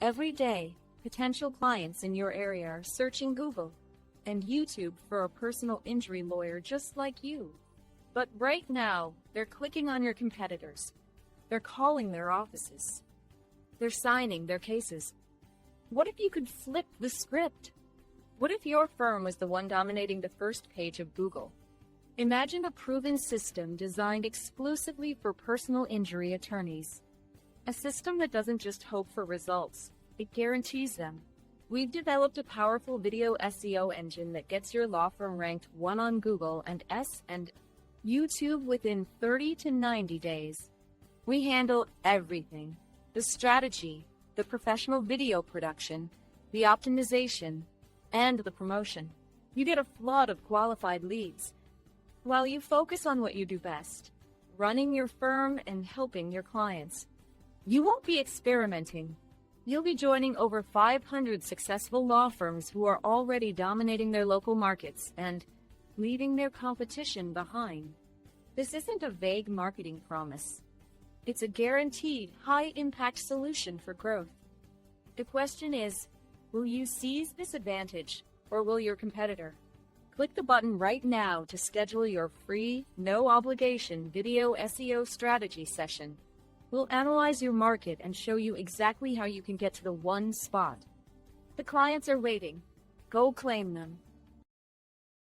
Every day, potential clients in your area are searching Google and YouTube for a personal injury lawyer just like you. But right now, they're clicking on your competitors. They're calling their offices. They're signing their cases. What if you could flip the script? What if your firm was the one dominating the first page of Google? Imagine a proven system designed exclusively for personal injury attorneys. A system that doesn't just hope for results, it guarantees them. We've developed a powerful video SEO engine that gets your law firm ranked 1 on Google and YouTube within 30 to 90 days. We handle everything: the strategy, the professional video production, the optimization, and the promotion. You get a flood of qualified leads, while you focus on what you do best, running your firm and helping your clients. You won't be experimenting. You'll be joining over 500 successful law firms who are already dominating their local markets and leaving their competition behind. This isn't a vague marketing promise. It's a guaranteed high-impact solution for growth. The question is, will you seize this advantage, or will your competitor? Click the button right now to schedule your free, no-obligation video SEO strategy session. We'll analyze your market and show you exactly how you can get to the one spot. The clients are waiting. Go claim them.